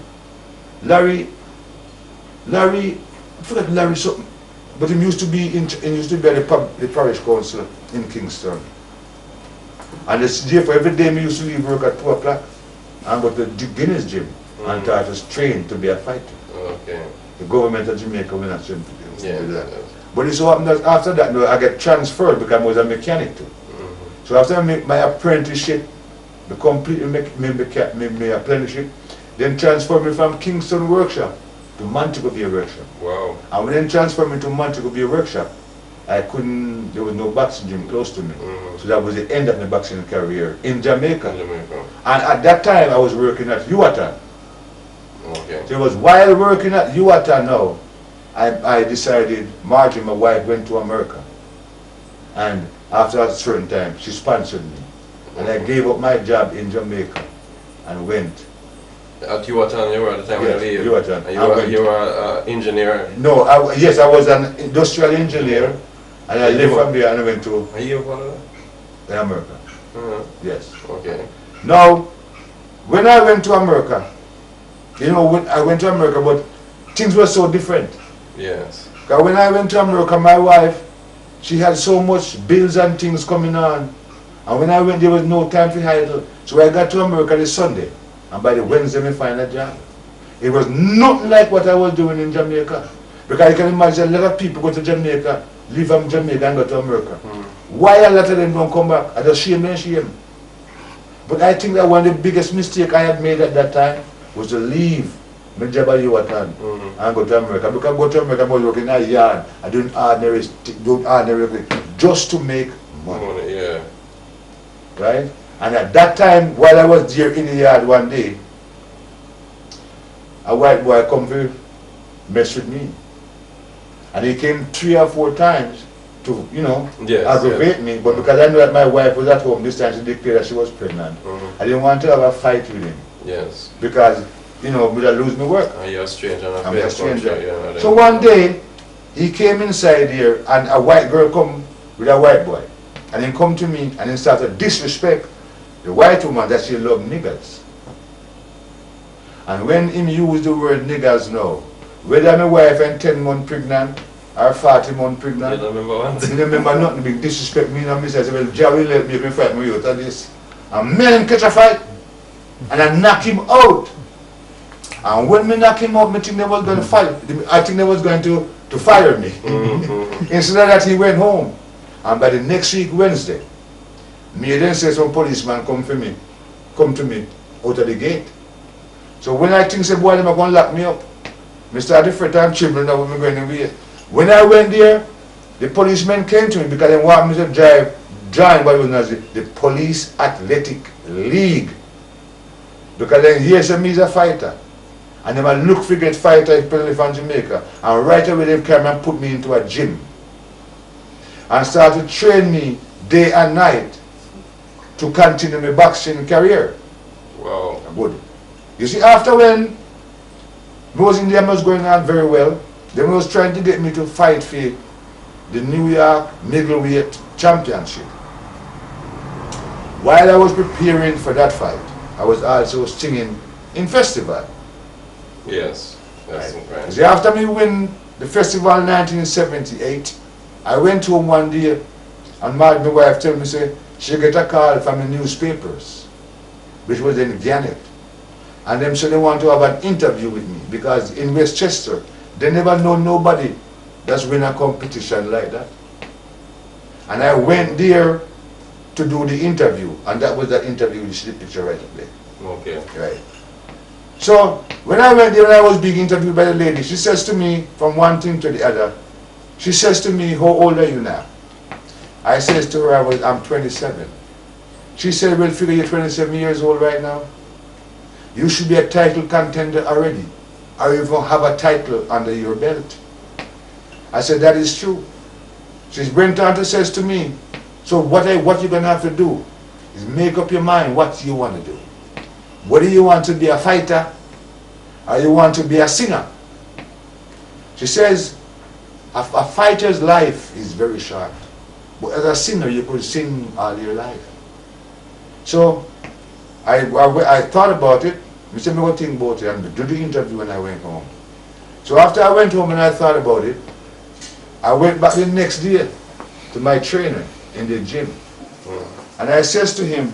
Speaker 2: I forgot Larry something, but he used to be at the parish council in Kingston. And therefore every day we used to leave work at 2 o'clock and go to the Guinness gym and try to train to be a fighter.
Speaker 1: Okay.
Speaker 2: The government of Jamaica will not train to
Speaker 1: Yeah.
Speaker 2: do that. But it so happened that after that I get transferred because I was a mechanic too. So after I make my apprenticeship, the complete my apprenticeship, then transferred me from Kingston Workshop to Montego Bay Workshop.
Speaker 1: Wow.
Speaker 2: And when they transferred me to Montego Bay Workshop, there was no boxing gym close to me. So that was the end of my boxing career in Jamaica. And at that time I was working at Uatan.
Speaker 1: Okay.
Speaker 2: So it was while working at Uatan now, I decided, Margie, my wife, went to America. And after a certain time, she sponsored me. And I gave up my job in Jamaica and went.
Speaker 1: At Uatan, you were at the time when you leave?
Speaker 2: Uatan.
Speaker 1: And you were an engineer?
Speaker 2: No, yes, I was an industrial engineer. And I left from there and I went to
Speaker 1: Are you
Speaker 2: America. Yes.
Speaker 1: Okay.
Speaker 2: Now, when I went to America, when I went to America, but things were so different.
Speaker 1: Yes.
Speaker 2: Because when I went to America, my wife, she had so much bills and things coming on. And when I went, there was no time for idle. So I got to America this Sunday. And by the Wednesday, I find a job. It was nothing like what I was doing in Jamaica. Because you can imagine a lot of people go to Jamaica, leave from Jamaica and go to America. Why a lot of them don't come back? I just shame and shame. But I think that one of the biggest mistakes I had made at that time was to leave my job at Uatan and go to America. Because I go to America, I was working in a yard. I doing ordinary things just to make money.
Speaker 1: Yeah.
Speaker 2: Right? And at that time, while I was there in the yard one day, a white boy come to mess with me. And he came 3 or 4 times to, aggravate me. But because I knew that my wife was at home this time, she declared that she was pregnant. I didn't want to have a fight with him.
Speaker 1: Yes.
Speaker 2: Because, we'd lose my work.
Speaker 1: And you're a stranger.
Speaker 2: I'm a stranger. So one day, he came inside here and a white girl come with a white boy. And he come to me and he started to disrespect the white woman that she loved niggers. And when him use the word niggers now, whether my wife and 10 months pregnant or 40 months pregnant,
Speaker 1: you don't remember one thing?
Speaker 2: I don't remember nothing. Big disrespect me and me say, well, Jah will let me fight me out of this. And men catch a fight and I knock him out. And when me knock him out, I think they was going to fight. I think they was going to fire me. Instead of that, he went home. And by the next week, Wednesday, me then say some policeman come to me out of the gate. So when I think, say, boy, they're going to lock me up, I started to fret and tremble now when I'm going away. When I went there, the policemen came to me because they want me to join what was known as the Police Athletic League. Because then here's me as a fighter. And then I look for get fighter from Jamaica. And right away they came and put me into a gym. And started to train me day and night to continue my boxing career.
Speaker 1: Wow.
Speaker 2: Good. You see, after when those Indians was going on very well, they was trying to get me to fight for the New York Middleweight Championship. While I was preparing for that fight, I was also singing in festival.
Speaker 1: Yes. That's right.
Speaker 2: See, after me win the festival in 1978, I went home one day and my wife told me, say, she get a call from the newspapers, which was in Gannett. And them said they want to have an interview with me because in Westchester, they never know nobody that's win a competition like that. And I went there to do the interview, and that was that interview, you see the picture right up there.
Speaker 1: Okay.
Speaker 2: Right. So when I went there and I was being interviewed by the lady, she says to me, from one thing to the other, she says to me, how old are you now? I says to her, I'm 27. She said, well, figure you're 27 years old right now. You should be a title contender already, or you even have a title under your belt. I said, that is true. She went on to says to me, so what you're going to have to do is make up your mind what you want to do. Whether you want to be a fighter or you want to be a singer. She says, a fighter's life is very short. But as a singer, you could sing all your life. So I thought about it. I said, I'm going to think about it and do the interview when I went home. So after I went home and I thought about it, I went back the next day to my trainer in the gym. And I says to him,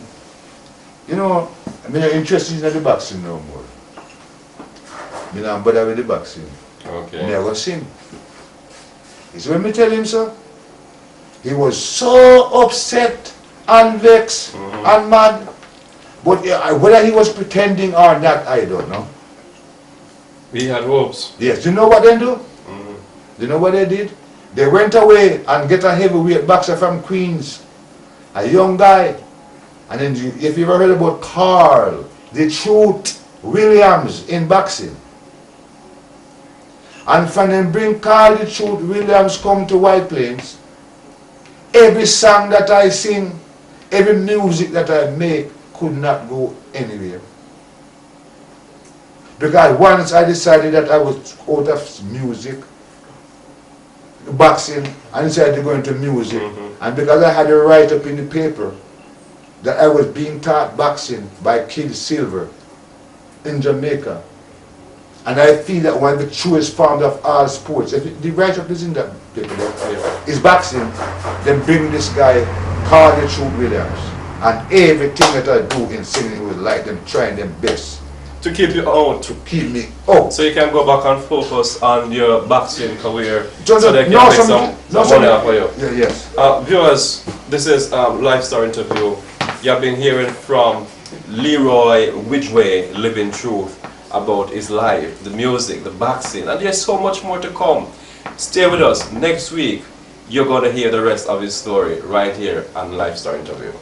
Speaker 2: you know, I'm not interested in the boxing no more. I'm not bothered with the boxing.
Speaker 1: Okay.
Speaker 2: I never sing. He said, when me tell him so, he was so upset and vexed and mad. But whether he was pretending or not, I don't know.
Speaker 1: We had hopes.
Speaker 2: Yes, do you know what they do? Do you know what they did? They went away and get a heavyweight boxer from Queens, a young guy. And then if you ever heard about Carl, the Truth Williams in boxing. And from them bring Carl the Truth Williams come to White Plains, every song that I sing, every music that I make could not go anywhere. Because once I decided that I was out of music, boxing, and decided to go into music, and because I had a write-up in the paper that I was being taught boxing by Kid Silver in Jamaica, and I feel that one of the truest forms of all sports, if the write-up is in that paper, is boxing, then bring this guy, Carl the Truth Williams, and everything that I do in singing was like them trying their best.
Speaker 1: To keep you out.
Speaker 2: To keep me out.
Speaker 1: So you can go back and focus on your boxing career
Speaker 2: So
Speaker 1: they can make some money off of you.
Speaker 2: Yeah, yes.
Speaker 1: Viewers, this is Lifestyle Interview. You have been hearing from Leroy Widgway, Living Truth, about his life, the music, the boxing, and there's so much more to come. Stay with us. Next week, you're going to hear the rest of his story right here on Lifestyle Interview.